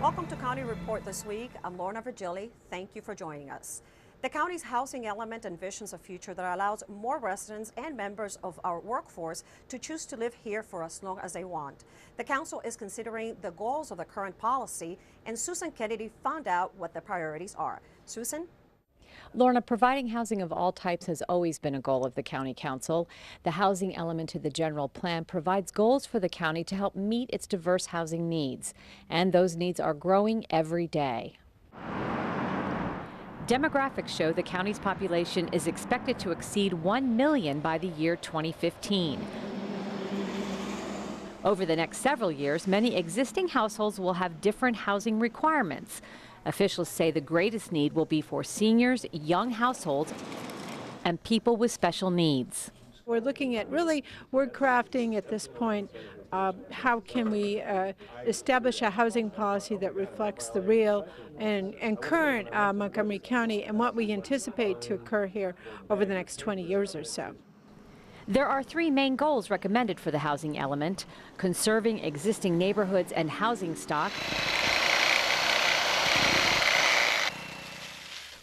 Welcome to County Report this week. I'm Lorna Virgili. Thank you for joining us. The county's housing element envisions a future that allows more residents and members of our workforce to choose to live here for as long as they want. The council is considering the goals of the current policy, and Susan Kennedy found out what the priorities are. Susan? Lorna, providing housing of all types has always been a goal of the County Council. The housing element to the general plan provides goals for the county to help meet its diverse housing needs, and those needs are growing every day. Demographics show the county's population is expected to exceed 1 million by the year 2015. Over the next several years, many existing households will have different housing requirements. Officials say the greatest need will be for seniors, young households, and people with special needs. We're looking at really word crafting at this point. How can we establish a housing policy that reflects the real and current Montgomery County and what we anticipate to occur here over the next 20 years or so. There are three main goals recommended for the housing element: conserving existing neighborhoods and housing stock,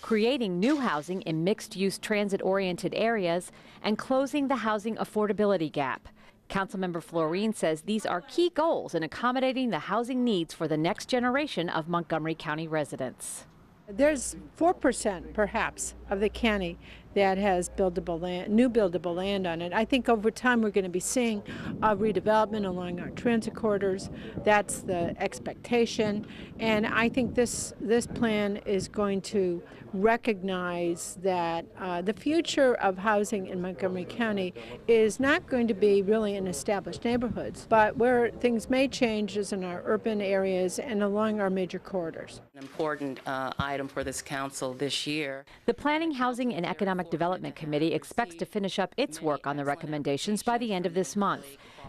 creating new housing in mixed-use transit-oriented areas, and closing the housing affordability gap. Councilmember Florine says these are key goals in accommodating the housing needs for the next generation of Montgomery County residents. There's 4% perhaps of the county that has buildable land, new buildable land on it. I think over time we're going to be seeing redevelopment along our transit corridors. That's the expectation, and I think this plan is going to recognize that the future of housing in Montgomery County is not going to be really in established neighborhoods, but where things may change is in our urban areas and along our major corridors. An important item for this council this year. The Planning, Housing, and Economic Development Committee expects to finish up its work on the recommendations by the end of this month.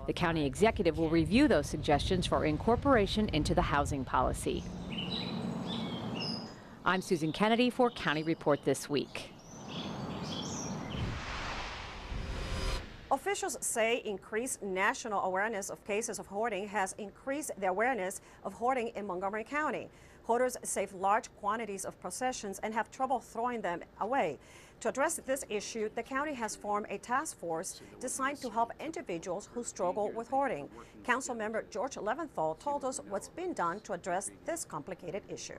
The county executive will review those suggestions for incorporation into the housing policy. I'm Susan Kennedy for County Report This Week. Officials say increased national awareness of cases of hoarding has increased the awareness of hoarding in Montgomery County. Hoarders save large quantities of possessions and have trouble throwing them away. To address this issue, the county has formed a task force designed to help individuals who struggle with hoarding. Councilmember George Leventhal told us what's been done to address this complicated issue.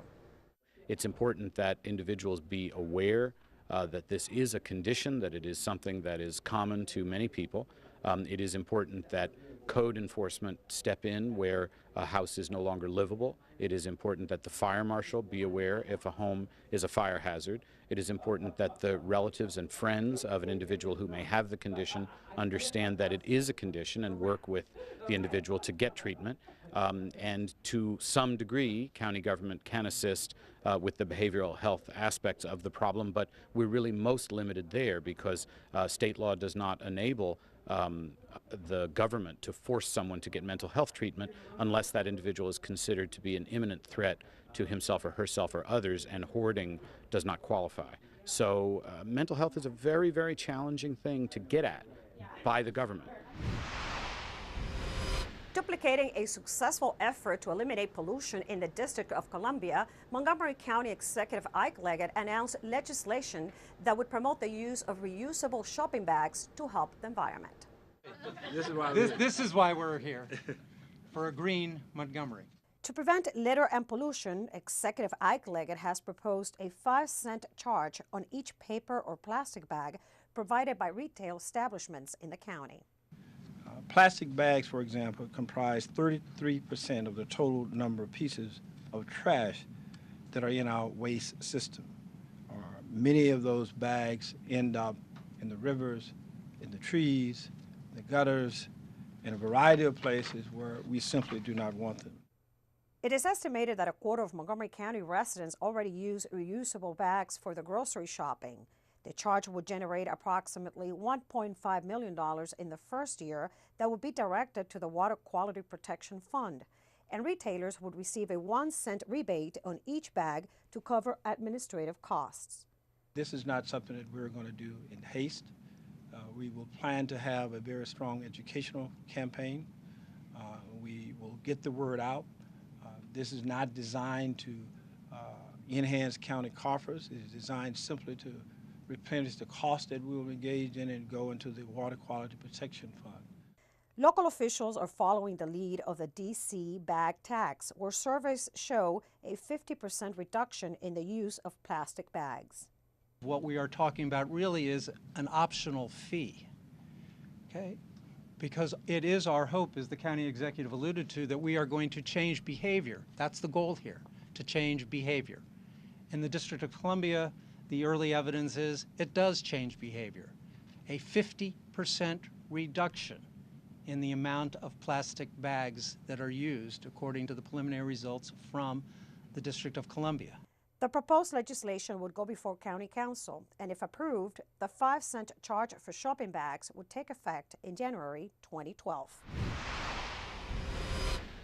It's important that individuals be aware that this is a condition, that it is something that is common to many people. It is important that code enforcement step in where a house is no longer livable. It is important that the fire marshal be aware if a home is a fire hazard. It is important that the relatives and friends of an individual who may have the condition understand that it is a condition and work with the individual to get treatment. And to some degree, county government can assist with the behavioral health aspects of the problem, but we're really most limited there because state law does not enable the government to force someone to get mental health treatment unless that individual is considered to be an imminent threat to himself or herself or others, and hoarding does not qualify. So mental health is a very, very challenging thing to get at by the government. Duplicating a successful effort to eliminate pollution in the District of Columbia, Montgomery County Executive Ike Leggett announced legislation that would promote the use of reusable shopping bags to help the environment. This is why we're here, for a green Montgomery. To prevent litter and pollution, Executive Ike Leggett has proposed a 5-cent charge on each paper or plastic bag provided by retail establishments in the county. Plastic bags, for example, comprise 33% of the total number of pieces of trash that are in our waste system. Many of those bags end up in the rivers, in the trees, the gutters, in a variety of places where we simply do not want them. It is estimated that a quarter of Montgomery County residents already use reusable bags for their grocery shopping. The charge would generate approximately $1.5 million in the first year that would be directed to the Water Quality Protection Fund. And retailers would receive a 1-cent rebate on each bag to cover administrative costs. This is not something that we're going to do in haste. We will plan to have a very strong educational campaign. We will get the word out. This is not designed to enhance county coffers. It is designed simply to replenish the cost that we will engage in and go into the Water Quality Protection Fund. Local officials are following the lead of the D.C. bag tax, where surveys show a 50% reduction in the use of plastic bags. What we are talking about really is an optional fee, okay? Because it is our hope, as the county executive alluded to, that we are going to change behavior. That's the goal here, to change behavior. In the District of Columbia, the early evidence is it does change behavior. A 50% reduction in the amount of plastic bags that are used, according to the preliminary results from the District of Columbia. The proposed legislation would go before County Council, and if approved, the 5-cent charge for shopping bags would take effect in January 2012.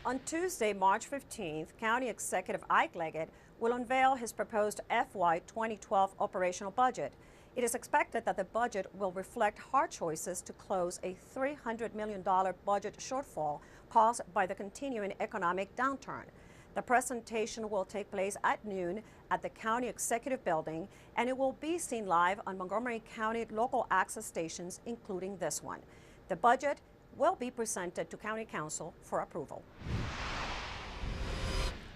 On Tuesday, March 15th, County Executive Ike Leggett will unveil his proposed FY 2012 operational budget. It is expected that the budget will reflect hard choices to close a $300 million budget shortfall caused by the continuing economic downturn. The presentation will take place at noon at the County Executive Building, and it will be seen live on Montgomery County local access stations, including this one. The budget will be presented to County Council for approval.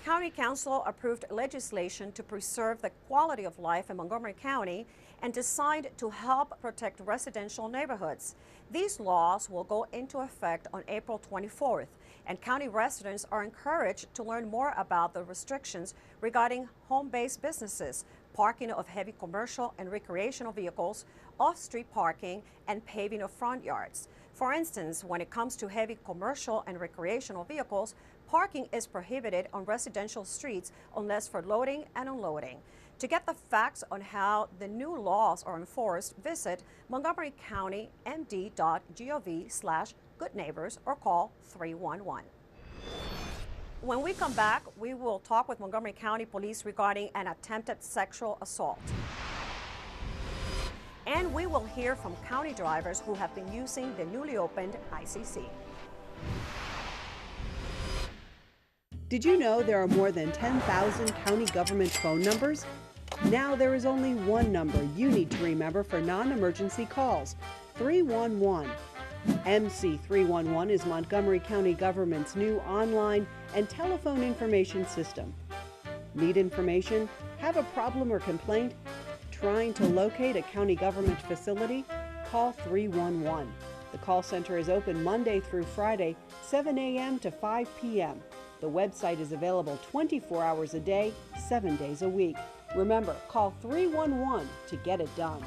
County Council approved legislation to preserve the quality of life in Montgomery County and designed to help protect residential neighborhoods. These laws will go into effect on April 24th, and county residents are encouraged to learn more about the restrictions regarding home-based businesses, parking of heavy commercial and recreational vehicles, off-street parking, and paving of front yards. For instance, when it comes to heavy commercial and recreational vehicles, parking is prohibited on residential streets unless for loading and unloading. To get the facts on how the new laws are enforced, visit montgomerycounty.md.gov/goodneighbors or call 311. When we come back, we will talk with Montgomery County Police regarding an attempted sexual assault. And we will hear from county drivers who have been using the newly opened ICC. Did you know there are more than 10,000 county government phone numbers? Now there is only one number you need to remember for non-emergency calls: 311. MC311 is Montgomery County government's new online and telephone information system. Need information? Have a problem or complaint? Trying to locate a county government facility? Call 311. The call center is open Monday through Friday, 7 a.m. to 5 p.m. The website is available 24 hours a day, 7 days a week. Remember, call 311 to get it done.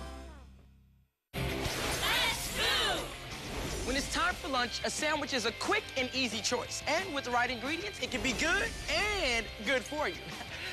When it's time for lunch, a sandwich is a quick and easy choice. And with the right ingredients, it can be good and good for you.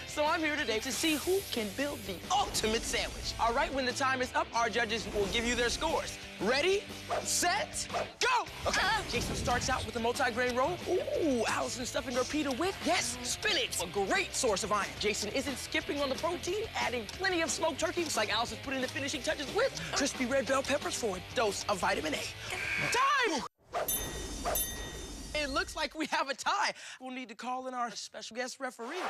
So I'm here today to see who can build the ultimate sandwich. All right, when the time is up, our judges will give you their scores. Ready, set, go! Okay, Jason starts out with a multi-grain roll. Ooh, Allison stuffing her pita with, yes, spinach, a great source of iron. Jason isn't skipping on the protein, adding plenty of smoked turkey, just like Allison's putting the finishing touches with crispy red bell peppers for a dose of vitamin A. Time! It looks like we have a tie. We'll need to call in our special guest referee.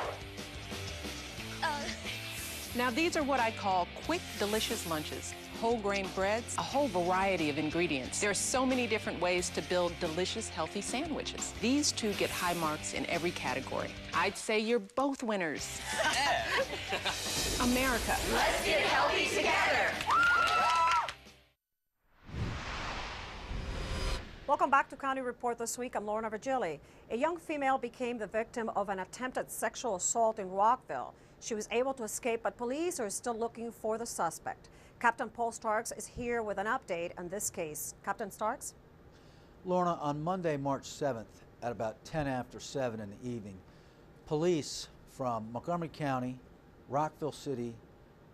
Now, these are what I call quick, delicious lunches. Whole grain breads, a whole variety of ingredients. There are so many different ways to build delicious, healthy sandwiches. These two get high marks in every category. I'd say you're both winners. America. Let's get healthy together. Welcome back to County Report This Week. I'm Lorna Virgili. A young female became the victim of an attempted sexual assault in Rockville. She was able to escape, but police are still looking for the suspect. Captain Paul Starks is here with an update on this case. Captain Starks? Lorna, on Monday, March 7th, at about 10 after 7 in the evening, police from Montgomery County, Rockville City,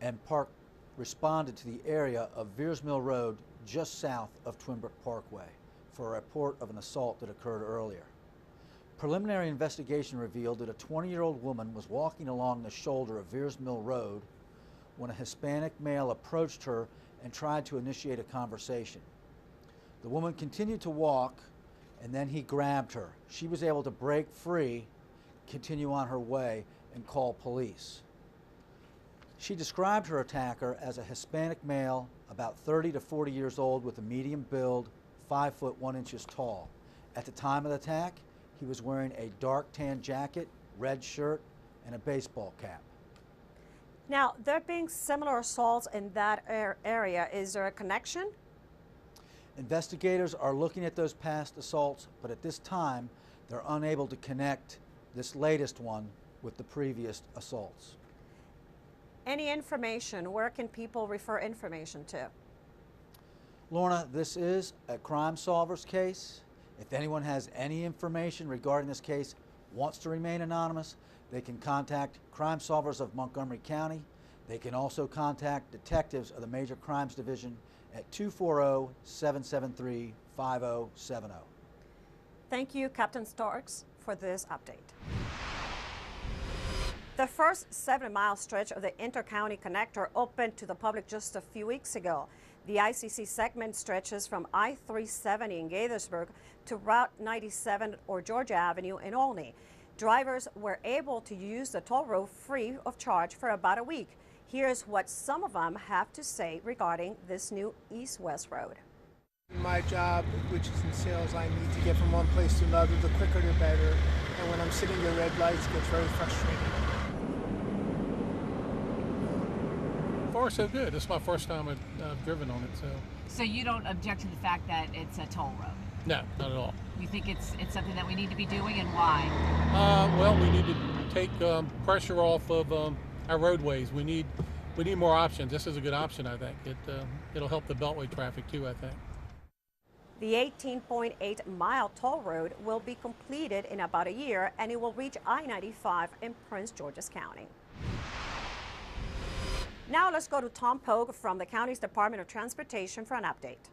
and Park responded to the area of Veers Mill Road just south of Twinbrook Parkway for a report of an assault that occurred earlier. Preliminary investigation revealed that a 20-year-old woman was walking along the shoulder of Veers Mill Road when a Hispanic male approached her and tried to initiate a conversation. The woman continued to walk, and then he grabbed her. She was able to break free, continue on her way and call police. She described her attacker as a Hispanic male, about 30 to 40 years old, with a medium build, 5 foot 1 inches tall. At the time of the attack, he was wearing a dark tan jacket, red shirt, and a baseball cap. Now, there being similar assaults in that area, is there a connection? Investigators are looking at those past assaults, but at this time, they're unable to connect this latest one with the previous assaults. Any information, where can people refer information to? Lorna, this is a Crime Solvers case. If anyone has any information regarding this case, wants to remain anonymous, they can contact Crime Solvers of Montgomery County. They can also contact detectives of the Major Crimes Division at 240-773-5070. Thank you, Captain Starks, for this update. The first 7-mile stretch of the Inter-County Connector opened to the public just a few weeks ago. The ICC segment stretches from I-370 in Gaithersburg to Route 97 or Georgia Avenue in Olney. Drivers were able to use the toll road free of charge for about a week. Here's what some of them have to say regarding this new east-west road. My job, which is in sales, I need to get from one place to another. The quicker the better. And when I'm sitting at red lights, it gets very frustrating. Far so good. This is my first time I've driven on it. So you don't object to the fact that it's a toll road? No, not at all. You think it's something that we need to be doing, and why? Well, we need to take pressure off of our roadways. We need more options. This is a good option, I think. It'll help the Beltway traffic too, I think. The 18.8-mile toll road will be completed in about a year, and it will reach I-95 in Prince George's County. Now let's go to Tom Pogue from the county's Department of Transportation for an update.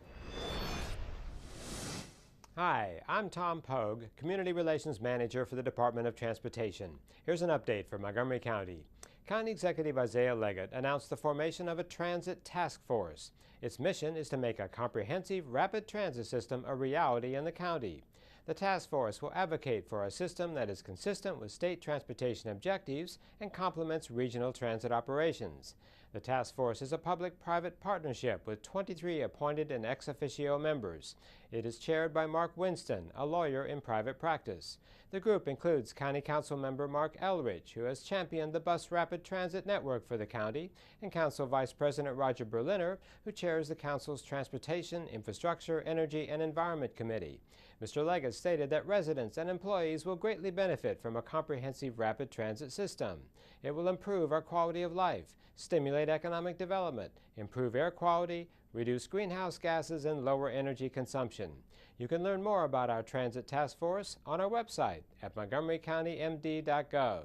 Hi, I'm Tom Pogue, Community Relations Manager for the Department of Transportation. Here's an update from Montgomery County. County Executive Isaiah Leggett announced the formation of a transit task force. Its mission is to make a comprehensive rapid transit system a reality in the county. The task force will advocate for a system that is consistent with state transportation objectives and complements regional transit operations. The task force is a public-private partnership with 23 appointed and ex officio members. It is chaired by Mark Winston, a lawyer in private practice. The group includes County Council member Mark Elridge, who has championed the bus rapid transit network for the county, and Council Vice President Roger Berliner, who chairs the Council's Transportation, Infrastructure, Energy, and Environment Committee. Mr. Leggett stated that residents and employees will greatly benefit from a comprehensive rapid transit system. It will improve our quality of life, stimulate economic development, improve air quality, reduce greenhouse gases, and lower energy consumption. You can learn more about our Transit Task Force on our website at montgomerycountymd.gov.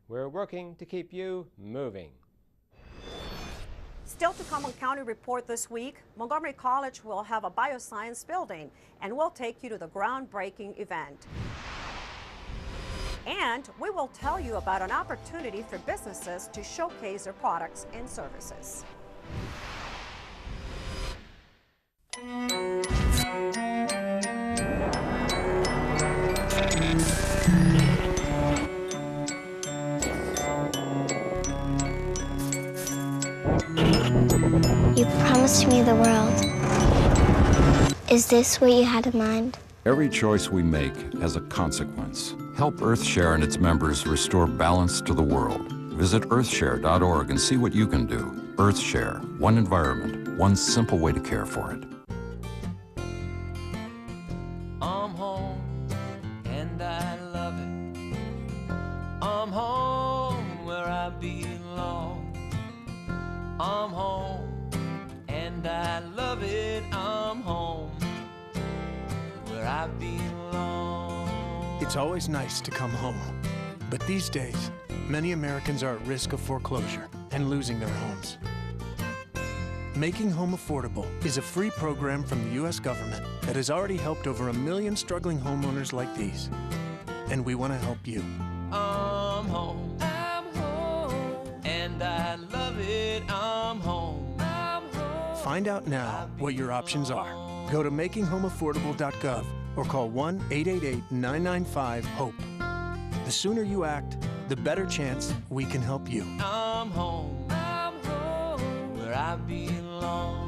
We're working to keep you moving. Still to come on County Report this week, Montgomery College will have a bioscience building, and we'll take you to the groundbreaking event. And we will tell you about an opportunity for businesses to showcase their products and services. You promised me the world. Is this what you had in mind? Every choice we make has a consequence. Help EarthShare and its members restore balance to the world. Visit earthshare.org and see what you can do. EarthShare, one environment, one simple way to care for it. I'm home, and I love it. I'm home where I belong. I'm home, and I love it. I'm home where I belong. It's always nice to come home. But these days, many Americans are at risk of foreclosure and losing their homes. Making Home Affordable is a free program from the U.S. government that has already helped over 1 million struggling homeowners like these. And we want to help you. I'm home, and I love it. I'm home. Find out now what your options are. Go to makinghomeaffordable.gov or call 1-888-995-HOPE. The sooner you act, the better chance we can help you. I'm home where I belong.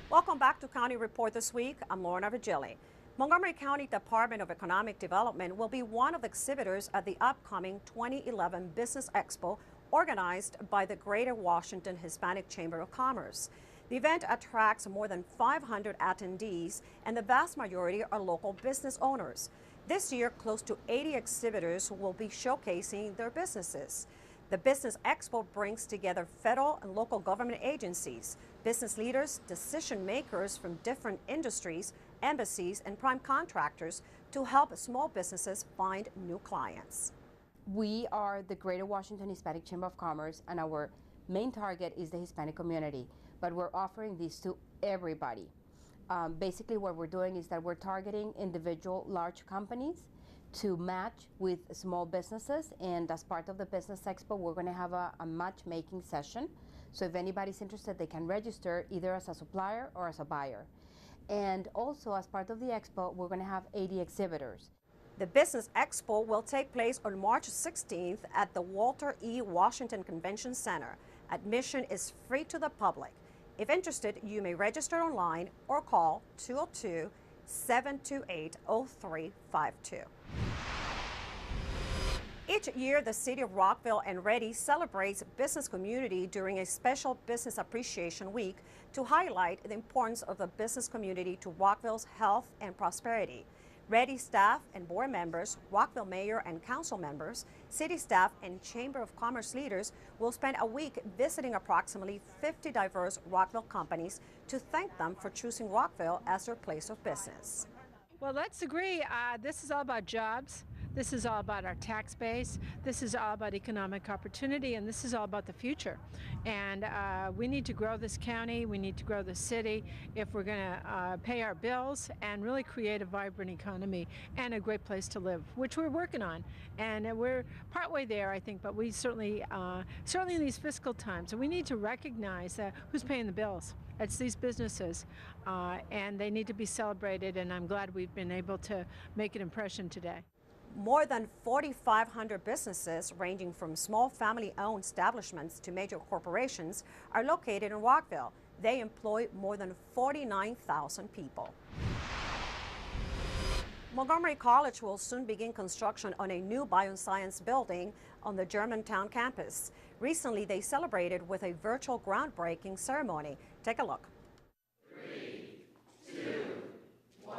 Welcome back to County Report this week. I'm Lorna Vigili. Montgomery County Department of Economic Development will be one of the exhibitors at the upcoming 2011 Business Expo organized by the Greater Washington Hispanic Chamber of Commerce. The event attracts more than 500 attendees, and the vast majority are local business owners. This year, close to 80 exhibitors will be showcasing their businesses. The Business Expo brings together federal and local government agencies, business leaders, decision makers from different industries, embassies, and prime contractors to help small businesses find new clients. We are the Greater Washington Hispanic Chamber of Commerce, and our main target is the Hispanic community, but we're offering these to everybody. Basically what we're doing is that we're targeting individual large companies to match with small businesses, and as part of the Business Expo we're going to have a matchmaking session. So if anybody's interested, they can register either as a supplier or as a buyer. And also as part of the expo, we're going to have 80 exhibitors. The Business Expo will take place on March 16th at the Walter E. Washington Convention Center. Admission is free to the public. If interested, you may register online or call 202-728-0352. Each year, the City of Rockville and Ready celebrates business community during a special Business Appreciation Week to highlight the importance of the business community to Rockville's health and prosperity. Ready staff and board members, Rockville mayor and council members, city staff, and Chamber of Commerce leaders will spend a week visiting approximately 50 diverse Rockville companies to thank them for choosing Rockville as their place of business. Well, let's agree. This is all about jobs. This is all about our tax base. This is all about economic opportunity, and this is all about the future. And we need to grow this county. We need to grow the city if we're going to pay our bills and really create a vibrant economy and a great place to live, which we're working on. And we're partway there, I think, but we certainly in these fiscal times, we need to recognize who's paying the bills. It's these businesses, and they need to be celebrated, and I'm glad we've been able to make an impression today. More than 4,500 businesses, ranging from small family-owned establishments to major corporations, are located in Rockville. They employ more than 49,000 people. Montgomery College will soon begin construction on a new bioscience building on the Germantown campus. Recently, they celebrated with a virtual groundbreaking ceremony. Take a look. 3, 2, 1.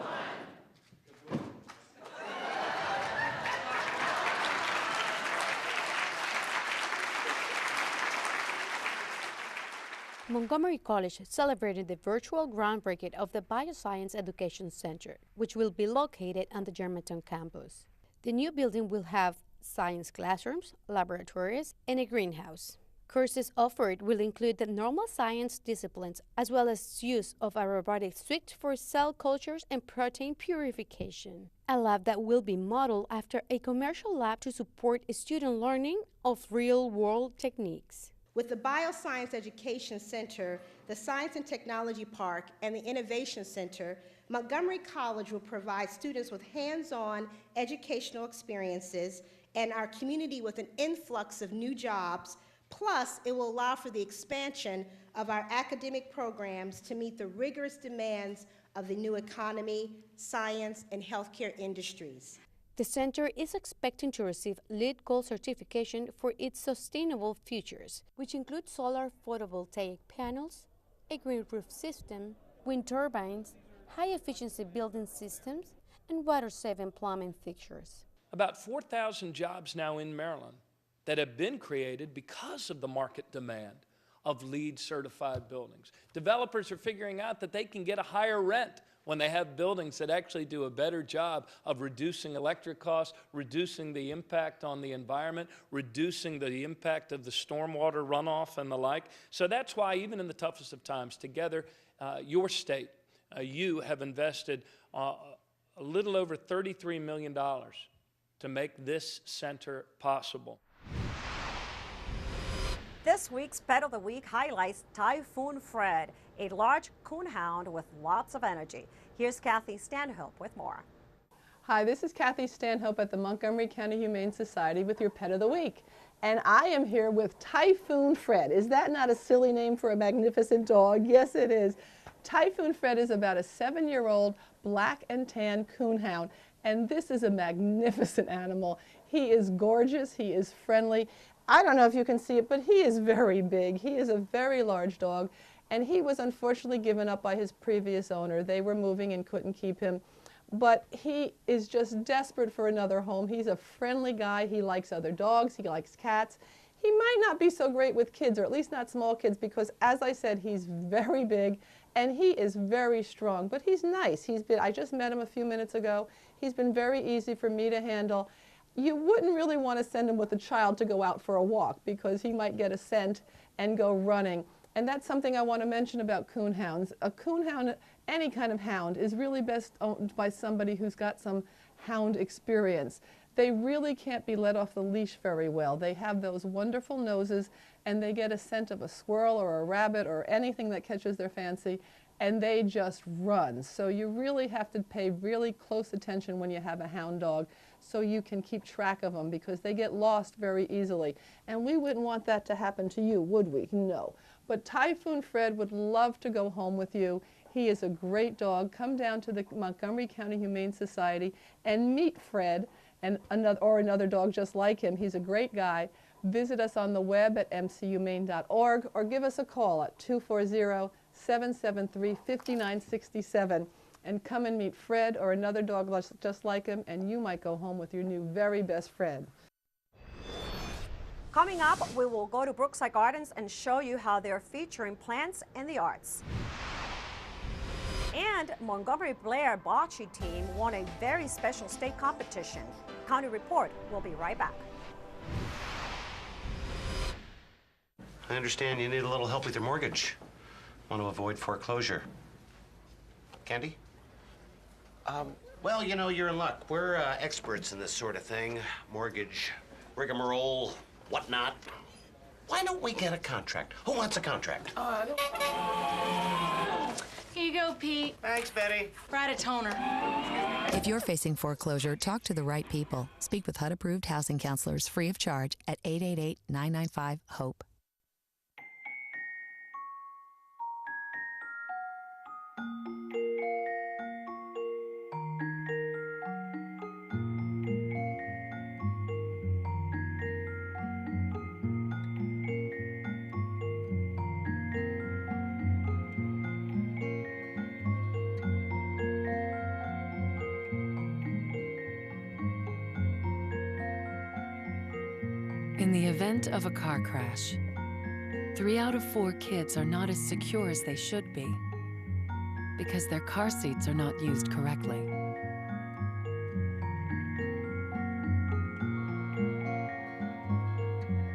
Montgomery College celebrated the virtual groundbreaking of the Bioscience Education Center, which will be located on the Germantown campus. The new building will have science classrooms, laboratories, and a greenhouse. Courses offered will include the normal science disciplines, as well as use of a robotic suite for cell cultures and protein purification. A lab that will be modeled after a commercial lab to support student learning of real-world techniques. With the Bioscience Education Center, the Science and Technology Park, and the Innovation Center, Montgomery College will provide students with hands-on educational experiences and our community with an influx of new jobs. Plus, it will allow for the expansion of our academic programs to meet the rigorous demands of the new economy, science, and healthcare industries. The center is expecting to receive LEED Gold certification for its sustainable features, which include solar photovoltaic panels, a green roof system, wind turbines, high-efficiency building systems, and water-saving plumbing fixtures. About 4,000 jobs now in Maryland that have been created because of the market demand of LEED certified buildings. Developers are figuring out that they can get a higher rent when they have buildings that actually do a better job of reducing electric costs, reducing the impact on the environment, reducing the impact of the stormwater runoff and the like. So that's why even in the toughest of times, together, your state, you have invested a little over $33 million to make this center possible. This week's Pet of the Week highlights Typhoon Fred, a large coonhound with lots of energy. Here's Kathy Stanhope with more. Hi, this is Kathy Stanhope at the Montgomery County Humane Society with your Pet of the Week. And I am here with Typhoon Fred. Is that not a silly name for a magnificent dog? Yes, it is. Typhoon Fred is about a 7-year-old black and tan coonhound. And this is a magnificent animal. He is gorgeous. He is friendly. I don't know if you can see it, but he is very big. He is a very large dog, and he was unfortunately given up by his previous owner. They were moving and couldn't keep him, but he is just desperate for another home. He's a friendly guy. He likes other dogs. He likes cats. He might not be so great with kids, or at least not small kids, because as I said, he's very big, and he is very strong, but he's nice. I just met him a few minutes ago. He's been very easy for me to handle. You wouldn't really want to send him with a child to go out for a walk because he might get a scent and go running. And that's something I want to mention about coonhounds. A coonhound, any kind of hound, is really best owned by somebody who's got some hound experience. They really can't be let off the leash very well. They have those wonderful noses, and they get a scent of a squirrel or a rabbit or anything that catches their fancy, and they just run. So you really have to pay really close attention when you have a hound dog so you can keep track of them, because they get lost very easily. And we wouldn't want that to happen to you, would we? No. But Typhoon Fred would love to go home with you. He is a great dog. Come down to the Montgomery County Humane Society and meet Fred and another dog just like him. He's a great guy. Visit us on the web at mchumane.org or give us a call at 240-773-5967 and come and meet Fred or another dog just like him, and you might go home with your new very best friend. Coming up, we will go to Brookside Gardens and show you how they're featuring plants and the arts. And Montgomery Blair bocce team won a very special state competition. County Report will be right back. I understand you need a little help with your mortgage. Want to avoid foreclosure. Candy? Well, you know, you're in luck. We're experts in this sort of thing. Mortgage, rigmarole, whatnot. Why don't we get a contract? Who wants a contract? Here you go, Pete. Thanks, Betty. Write a toner. If you're facing foreclosure, talk to the right people. Speak with HUD-approved housing counselors free of charge at 888-995-HOPE. In the event of a car crash, 3 out of 4 kids are not as secure as they should be because their car seats are not used correctly.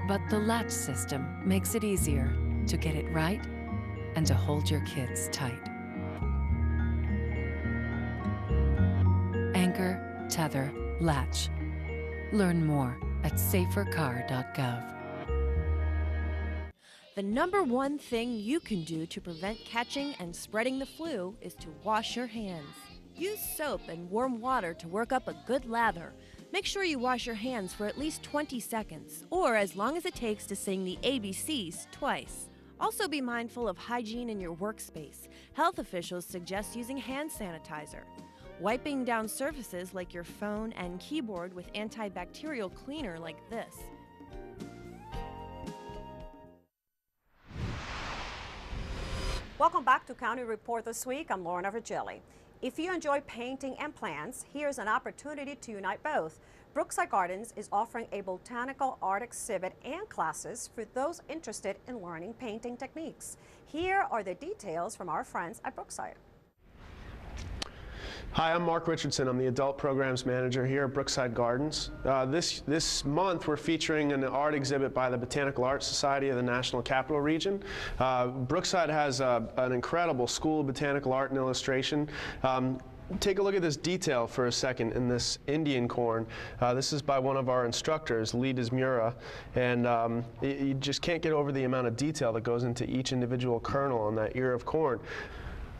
But the latch system makes it easier to get it right and to hold your kids tight. Anchor, tether, latch. Learn more at safercar.gov. The #1 thing you can do to prevent catching and spreading the flu is to wash your hands. Use soap and warm water to work up a good lather. Make sure you wash your hands for at least 20 seconds, or as long as it takes to sing the ABCs twice. Also be mindful of hygiene in your workspace. Health officials suggest using hand sanitizer. Wiping down surfaces like your phone and keyboard with antibacterial cleaner like this. Welcome back to County Report this week. I'm Lorna Virgili. If you enjoy painting and plants, here's an opportunity to unite both. Brookside Gardens is offering a botanical art exhibit and classes for those interested in learning painting techniques. Here are the details from our friends at Brookside. Hi, I'm Mark Richardson. I'm the Adult Programs Manager here at Brookside Gardens. This month we're featuring an art exhibit by the Botanical Art Society of the National Capital Region. Brookside has an incredible School of Botanical Art and Illustration. Take a look at this detail for a second in this Indian corn. This is by one of our instructors, Lee Desmura, and you just can't get over the amount of detail that goes into each individual kernel on that ear of corn.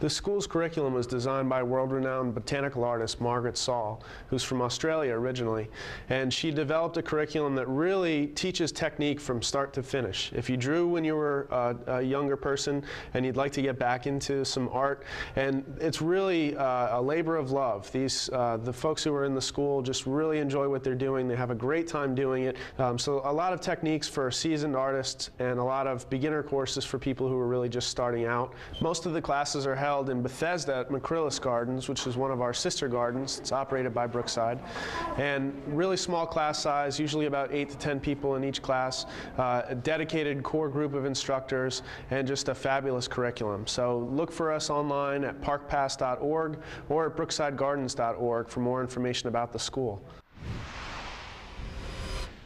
The school's curriculum was designed by world-renowned botanical artist Margaret Saul, who's from Australia originally, and she developed a curriculum that really teaches technique from start to finish. If you drew when you were a younger person and you'd like to get back into some art, and it's really a labor of love. The folks who are in the school just really enjoy what they're doing. They have a great time doing it. So a lot of techniques for seasoned artists and a lot of beginner courses for people who are really just starting out. Most of the classes are held in Bethesda at Macrillis Gardens, which is one of our sister gardens. It's operated by Brookside. And really small class size, usually about 8 to 10 people in each class, a dedicated core group of instructors, and just a fabulous curriculum. So look for us online at parkpass.org or at brooksidegardens.org for more information about the school.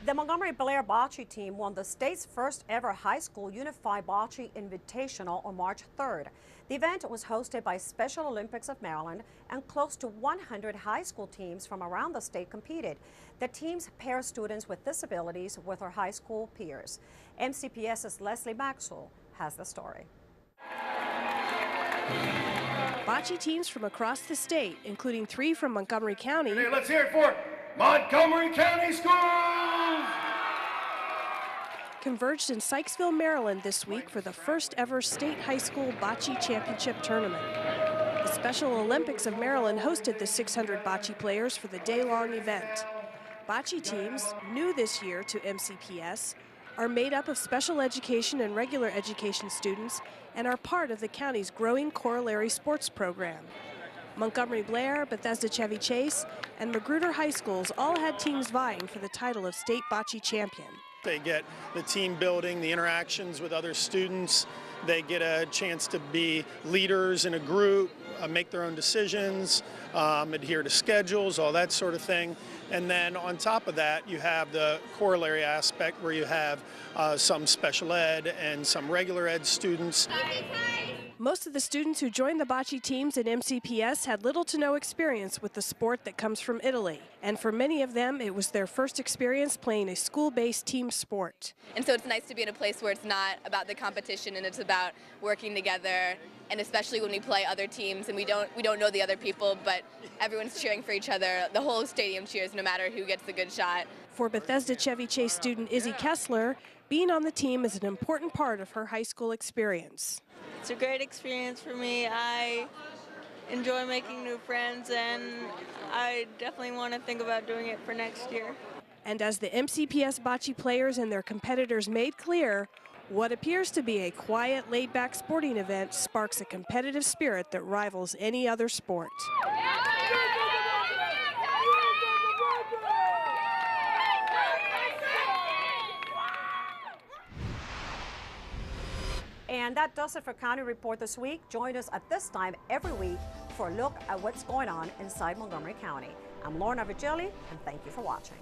The Montgomery Blair Bocce team won the state's first ever high school unified bocce invitational on March 3rd. The event was hosted by Special Olympics of Maryland, and close to 100 high school teams from around the state competed. The teams pair students with disabilities with their high school peers. MCPS's Leslie Maxwell has the story. Bocce teams from across the state, including 3 from Montgomery County. Hey, let's hear it for Montgomery County Schools! Converged in Sykesville, Maryland this week for the first ever state high school bocce championship tournament. The Special Olympics of Maryland hosted the 600 bocce players for the day-long event. Bocce teams, new this year to MCPS, are made up of special education and regular education students and are part of the county's growing corollary sports program. Montgomery Blair, Bethesda Chevy Chase, and Magruder High Schools all had teams vying for the title of state bocce champion. They get the team building, the interactions with other students. They get a chance to be leaders in a group, make their own decisions, adhere to schedules, all that sort of thing. And then on top of that, you have the corollary aspect where you have some special ed and some regular ed students. Most of the students who joined the bocce teams at MCPS had little to no experience with the sport that comes from Italy. And for many of them, it was their first experience playing a school-based team sport. And so it's nice to be in a place where it's not about the competition and it's about working together. And especially when we play other teams and we don't know the other people, but everyone's cheering for each other. The whole stadium cheers no matter who gets the good shot. For Bethesda Chevy Chase student Izzy Kessler, being on the team is an important part of her high school experience. It's a great experience for me. I enjoy making new friends, and I definitely want to think about doing it for next year. And as the MCPS bocce players and their competitors made clear, what appears to be a quiet, laid-back sporting event sparks a competitive spirit that rivals any other sport. And that does it for County Report this week. Join us at this time every week for a look at what's going on inside Montgomery County. I'm Lorna Vigili, and thank you for watching.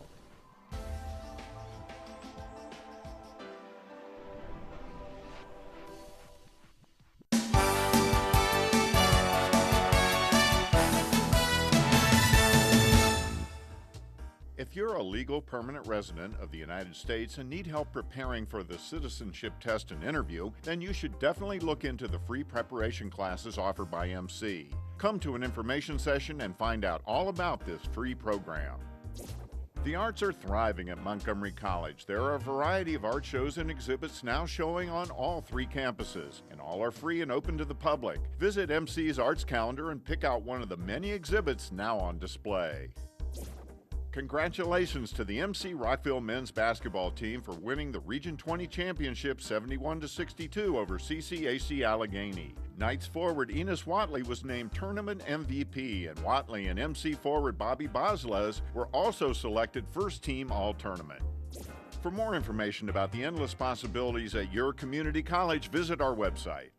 If you're a legal permanent resident of the United States and need help preparing for the citizenship test and interview, then you should definitely look into the free preparation classes offered by MC. Come to an information session and find out all about this free program. The arts are thriving at Montgomery College. There are a variety of art shows and exhibits now showing on all 3 campuses, and all are free and open to the public. Visit MC's arts calendar and pick out one of the many exhibits now on display. Congratulations to the MC Rockville men's basketball team for winning the Region 20 championship 71-62 over CCAC Allegheny. Knights forward Enos Watley was named tournament MVP, and Watley and MC forward Bobby Bosles were also selected first team all-tournament. For more information about the endless possibilities at your community college, visit our website.